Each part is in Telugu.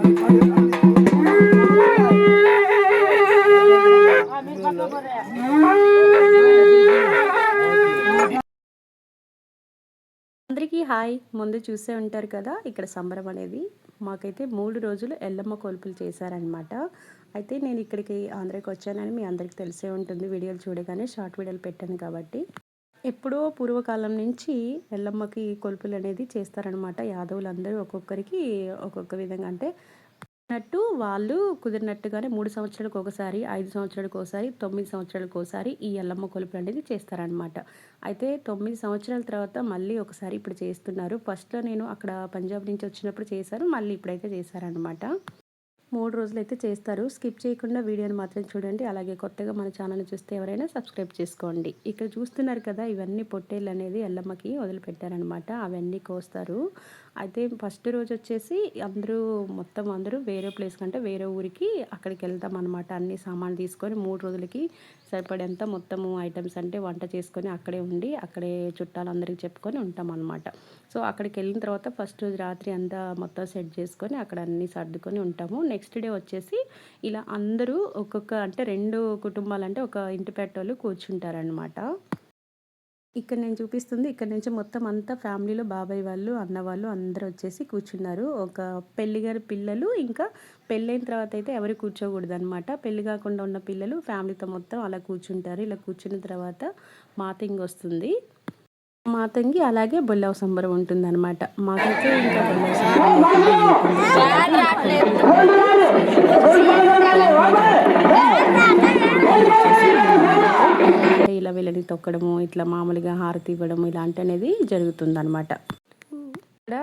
అందరికీ హాయ్. ముందు చూసే ఉంటారు కదా ఇక్కడ సంబరం అనేది. మాకైతే 3 రోజులు ఎల్లమ్మ కొలుపులు చేశారనమాట. అయితే నేను ఇక్కడికి ఆంధ్రాకి వచ్చానని మీ అందరికీ తెలిసే ఉంటుంది. వీడియోలు చూడగానే షార్ట్ వీడియోలు పెట్టాను కాబట్టి. ఎప్పుడో పూర్వకాలం నుంచి ఎల్లమ్మకి కొలుపులు అనేది చేస్తారనమాట. యాదవులందరూ ఒక్కొక్కరికి ఒక్కొక్క విధంగా అంటే వాళ్ళు కుదిరినట్టుగానే 3 సంవత్సరాలకు ఒకసారి, 5 సంవత్సరాలకు ఒకసారి, 9 సంవత్సరాలకు ఒకసారి ఈ ఎల్లమ్మ కొలుపులు అనేది చేస్తారనమాట. అయితే 9 సంవత్సరాల తర్వాత మళ్ళీ ఒకసారి ఇప్పుడు చేస్తున్నారు. ఫస్ట్‌లో నేను అక్కడ పంజాబ్ నుంచి వచ్చినప్పుడు చేశారు. మళ్ళీ ఇప్పుడైతే చేశారనమాట. 3 రోజులైతే చేస్తారు. స్కిప్ చేయకుండా వీడియోని మాత్రం చూడండి. అలాగే కొత్తగా మన ఛానల్‌ని చూస్తే ఎవరైనా సబ్స్క్రైబ్ చేసుకోండి. ఇక్కడ చూస్తున్నారు కదా ఇవన్నీ పొట్టేళ్ళు అనేది ఎల్లమ్మకి వదిలిపెట్టారనమాట. అవన్నీ కోస్తారు. అయితే ఫస్ట్ రోజు వచ్చేసి అందరూ వేరే ప్లేస్ కంటే వేరే ఊరికి అక్కడికి వెళ్తాం అనమాట. అన్ని సామాన్లు తీసుకొని 3 రోజులకి సరిపడేంత మొత్తము ఐటమ్స్ అంటే వంట చేసుకొని అక్కడే ఉండి అక్కడే చుట్టాలందరికీ చెప్పుకొని ఉంటాం అనమాట. సో అక్కడికి వెళ్ళిన తర్వాత ఫస్ట్ రోజు రాత్రి అంతా మొత్తం సెట్ చేసుకొని అక్కడ అన్నీ సర్దుకొని ఉంటాము. నెక్స్ట్ డే వచ్చేసి ఇలా అందరూ ఒక్కొక్క అంటే 2 కుటుంబాలంటే ఒక ఇంటి పెట్టోళ్ళు కూర్చుంటారనమాట. ఇక్కడ నేను చూపిస్తుంది ఇక్కడ నుంచి మొత్తం అంతా ఫ్యామిలీలో బాబాయ్ వాళ్ళు, అన్న వాళ్ళు అందరూ వచ్చేసి కూర్చున్నారు. ఒక పెళ్లి గారి పిల్లలు ఇంకా పెళ్ళైన తర్వాత అయితే ఎవరు కూర్చోకూడదు అనమాట. పెళ్లి కాకుండా ఉన్న పిల్లలు ఫ్యామిలీతో మొత్తం అలా కూర్చుంటారు. ఇలా కూర్చున్న తర్వాత మాతింగ్ వస్తుంది. మాతంగి అలాగే బొల్లవ సంబరం ఉంటుందన్నమాట. మాకైతే ఇంకా బొల్లవ ఇలా వీళ్ళని తొక్కడము, ఇట్లా మామూలుగా హారతి ఇవ్వడము ఇలాంటి అనేది జరుగుతుందన్నమాట. ఇక్కడ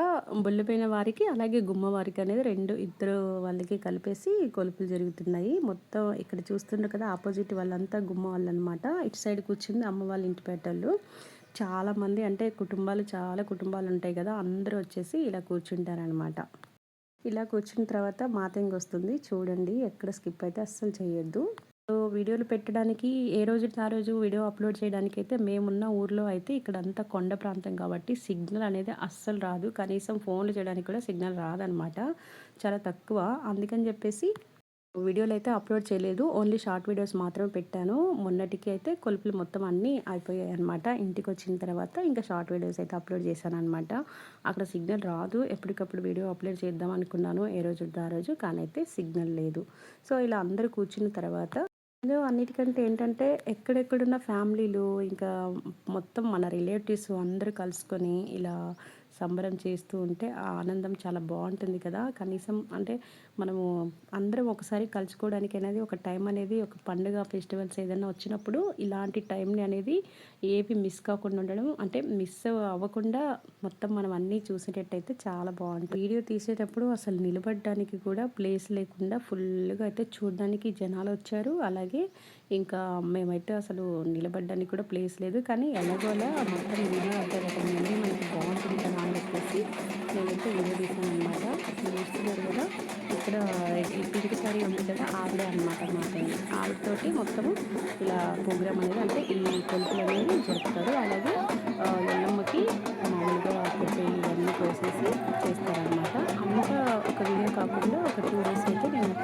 బొల్లిపోయిన వారికి అలాగే గుమ్మ వారికి అనేది ఇద్దరు వాళ్ళకి కలిపేసి కొలుపులు జరుగుతున్నాయి. మొత్తం ఇక్కడ చూస్తున్నారు కదా ఆపోజిట్ వాళ్ళంతా గుమ్మ వాళ్ళు అనమాట. ఇటు సైడ్ కూర్చుంది అమ్మ వాళ్ళ ఇంటి పెట్టాళ్ళు. చాలామంది అంటే చాలా కుటుంబాలు ఉంటాయి కదా, అందరూ వచ్చేసి ఇలా కూర్చుంటారనమాట. ఇలా కూర్చున్న తర్వాత మాతంగి వస్తుంది చూడండి. ఎక్కడ స్కిప్ అయితే అస్సలు చేయొద్దు. వీడియోలు పెట్టడానికి ఏ రోజు ఆ రోజు వీడియో అప్లోడ్ చేయడానికి అయితే మేమున్న ఊర్లో అయితే ఇక్కడ అంతా కొండ ప్రాంతం కాబట్టి సిగ్నల్ అనేది అస్సలు రాదు. కనీసం ఫోన్లు చేయడానికి కూడా సిగ్నల్ రాదనమాట, చాలా తక్కువ. అందుకని చెప్పేసి వీడియోలు అయితే అప్లోడ్ చేయలేదు. ఓన్లీ షార్ట్ వీడియోస్ మాత్రమే పెట్టాను. మొన్నటికి అయితే కొలుపులు మొత్తం అన్నీ అయిపోయాయి అనమాట. ఇంటికి వచ్చిన తర్వాత ఇంకా షార్ట్ వీడియోస్ అయితే అప్లోడ్ చేశాను అనమాట. అక్కడ సిగ్నల్ రాదు. ఎప్పటికప్పుడు వీడియో అప్లోడ్ చేద్దాం అనుకున్నాను ఏ రోజు ఆ రోజు, కానీ అయితే సిగ్నల్ లేదు. సో ఇలా అందరూ కూర్చున్న తర్వాత అన్నిటికంటే ఏంటంటే ఎక్కడెక్కడున్న ఫ్యామిలీలు ఇంకా మొత్తం మన రిలేటివ్స్ అందరూ కలుసుకొని ఇలా సంబరం చేస్తూ ఉంటే ఆ ఆనందం చాలా బాగుంటుంది కదా. కనీసం అంటే మనము అందరం ఒకసారి కలుసుకోవడానికి అనేది ఒక టైం అనేది, ఒక పండుగ ఫెస్టివల్స్ ఏదైనా వచ్చినప్పుడు ఇలాంటి టైంని అనేది ఏవి మిస్ కాకుండా ఉండడం, అంటే మిస్ అవ్వకుండా మొత్తం మనం అన్నీ చూసేటట్టయితే చాలా బాగుంటుంది. వీడియో తీసేటప్పుడు అసలు నిలబడడానికి కూడా ప్లేస్ లేకుండా ఫుల్గా అయితే చూడడానికి జనాలు వచ్చారు. అలాగే ఇంకా మేమైతే అసలు నిలబడడానికి కూడా ప్లేస్ లేదు. కానీ ఎలాగోలా మొత్తం వీడియో అంటే మనకి బాగుంటుంది కదా అని చెప్పేసి నేనైతే వీడియో తీసాను అనమాట. చూస్తున్నారు కదా ఇక్కడ ఈ పింక్ సారీ ఉంది కదా, ఆవిడే అనమాట మాట్లాడి. ఆవిడతోటి మొత్తము ఇలా ప్రోగ్రామ్ అనేది అంటే ఈ కొలుపులు అనేది జరుపుతారు. అలాగే ఎల్లమ్మకి మామూలుగా కొట్టే ఇవన్నీ కోసేసి చేస్తారనమాట. అంతా ఒక వీడియో కాకుండా ఒక 2 డేస్ అయితే నేను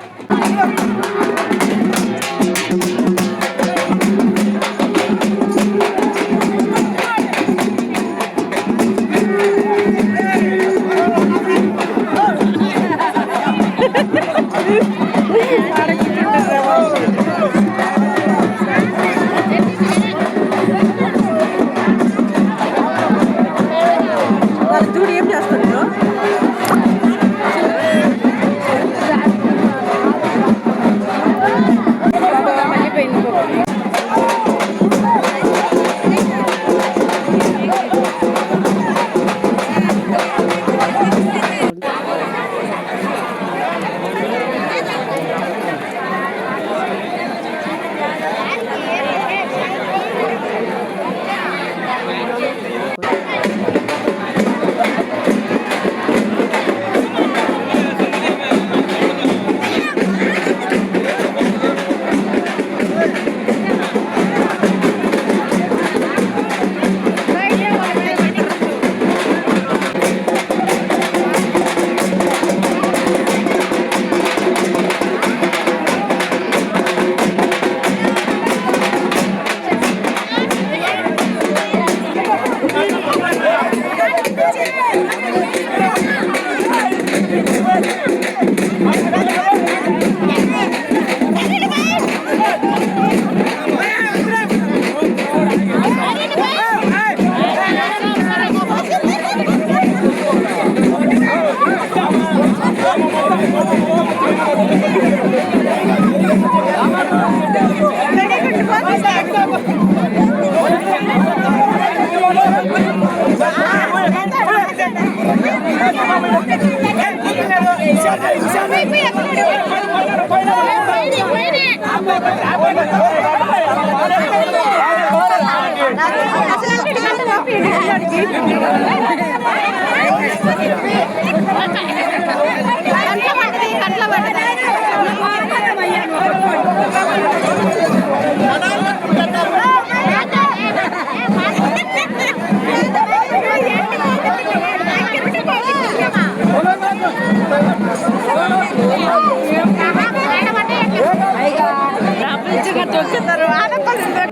చూడు ఏం చేస్తాను.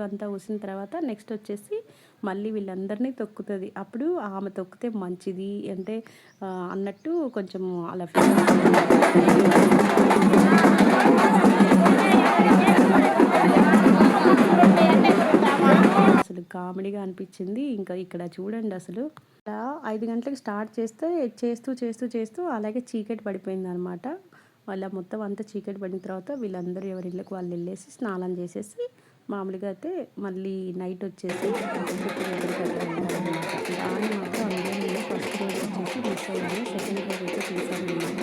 అంతా ఊసిన తర్వాత నెక్స్ట్ వచ్చేసి మళ్ళీ వీళ్ళందరినీ తొక్కుతుంది. అప్పుడు ఆమె తొక్కితే మంచిది అంటే అన్నట్టు కొంచెం అలా అసలు కామెడీగా అనిపించింది. ఇంకా ఇక్కడ చూడండి అసలు 5 గంటలకు స్టార్ట్ చేస్తే చేస్తూ చేస్తూ చేస్తూ అలాగే చీకటి పడిపోయింది అనమాట. వాళ్ళ మొత్తం అంతా చీకటి పడిన తర్వాత వీళ్ళందరూ ఎవరి ఇళ్ళకి వాళ్ళు వెళ్ళేసి స్నానం చేసేసి మామూలుగా అయితే మళ్ళీ నైట్ వచ్చేసి దాన్ని మాత్రం అందరూ ఫస్ట్ రోజు వచ్చేసి మిస్ అయ్యాను. సెకండ్ రోజు అయితే తీసాను అనమాట.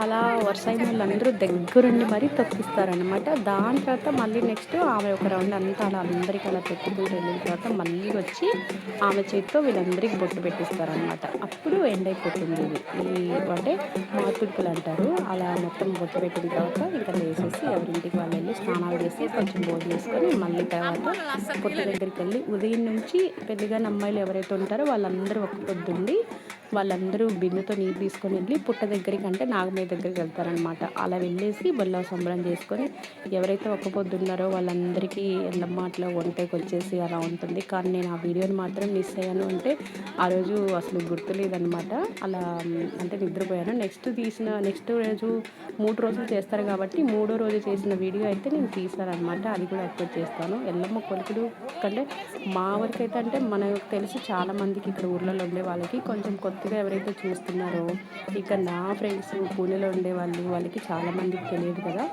అలా వరుసైన వాళ్ళందరూ దగ్గరుండి మరీ తొక్కిస్తారనమాట. దాని తర్వాత మళ్ళీ నెక్స్ట్ ఆమె ఒక రౌండ్ అంతా అలా అందరికీ అలా తొక్కుకుంటూ వెళ్ళిన తర్వాత మళ్ళీ వచ్చి ఆమె చేతితో వీళ్ళందరికీ బొట్టు పెట్టిస్తారనమాట. అప్పుడు ఎండ్ అయిపోతుంది ఇది. ఈ అంటే మార్పుడుకులు అంటారు. అలా మొత్తం బొట్టు పెట్టిన తర్వాత ఇంకా లేసేసి ఎవరింటికి వాళ్ళు వెళ్ళి స్నానాలు చేసి కొంచెం భోజనం చేసుకొని మళ్ళీ తర్వాత పొట్టు దగ్గరికి వెళ్ళి ఉదయం నుంచి పెద్దగా అమ్మాయిలు ఎవరైతే ఉంటారో వాళ్ళందరూ ఒక పొద్దుండి వాళ్ళందరూ బిందెతో నీరు తీసుకొని వెళ్ళి పుట్ట దగ్గరికి అంటే నాగమయ్య దగ్గరికి వెళ్తారనమాట. అలా వెళ్ళేసి బొల్ల సంబరం చేసుకొని ఎవరైతే ఒక్క పొద్దున్నారో వాళ్ళందరికీ ఎల్లమ్మ అట్లా వంటకి వచ్చేసి అలా ఉంటుంది. కానీ నేను ఆ వీడియోని మాత్రం మిస్ అయ్యాను. అంటే ఆ రోజు అసలు గుర్తులేదనమాట. అలా అంటే నిద్రపోయాను. నెక్స్ట్ రోజు 3 రోజులు చేస్తారు కాబట్టి 3వ రోజు చేసిన వీడియో అయితే నేను తీసానమాట. అది కూడా అప్లోడ్ చేస్తాను. ఎల్లమ్మ కొలుకుడు కంటే మా వరకైతే అంటే మనకు తెలిసి చాలామందికి ఇక్కడ ఊర్లలో ఉండే వాళ్ళకి కొంచెం కొత్తగా ఎవరైతే చూస్తున్నారో ఇక నా ఫ్రెండ్స్ పూణేలో ఉండే వాళ్ళకి చాలామందికి తెలియదు కదా.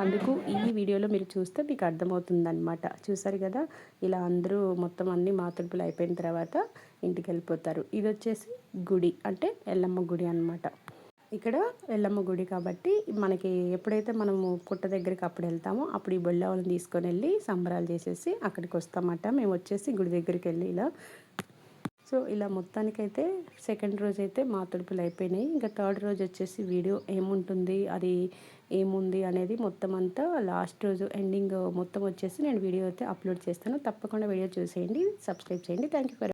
అందుకు ఈ వీడియోలో మీరు చూస్తే మీకు అర్థమవుతుందన్నమాట. చూసారు కదా, ఇలా అందరూ మొత్తం అన్ని మాతృపులు అయిపోయిన తర్వాత ఇంటికి వెళ్ళిపోతారు. ఇది వచ్చేసి గుడి అంటే ఎల్లమ్మ గుడి అన్నమాట. ఇక్కడ ఎల్లమ్మ గుడి కాబట్టి మనకి ఎప్పుడైతే మనము పుట్ట దగ్గరికి అప్పుడు వెళ్తామో అప్పుడు ఈ బొల్లవలను తీసుకొని వెళ్ళి సంబరాలు చేసేసి అక్కడికి వస్తామట. మేము వచ్చేసి గుడి దగ్గరికి వెళ్ళి సో ఇలా మొత్తానికైతే సెకండ్ రోజు అయితే మా తొడుపులు అయిపోయినాయి. ఇంకా థర్డ్ రోజు వచ్చేసి వీడియో ఏముంటుంది అది ఏముంది అనేది మొత్తం అంతా లాస్ట్ రోజు ఎండింగ్ మొత్తం వచ్చేసి నేను వీడియో అయితే అప్లోడ్ చేస్తాను. తప్పకుండా వీడియో చూసేయండి, సబ్స్క్రైబ్ చేయండి. Thank you for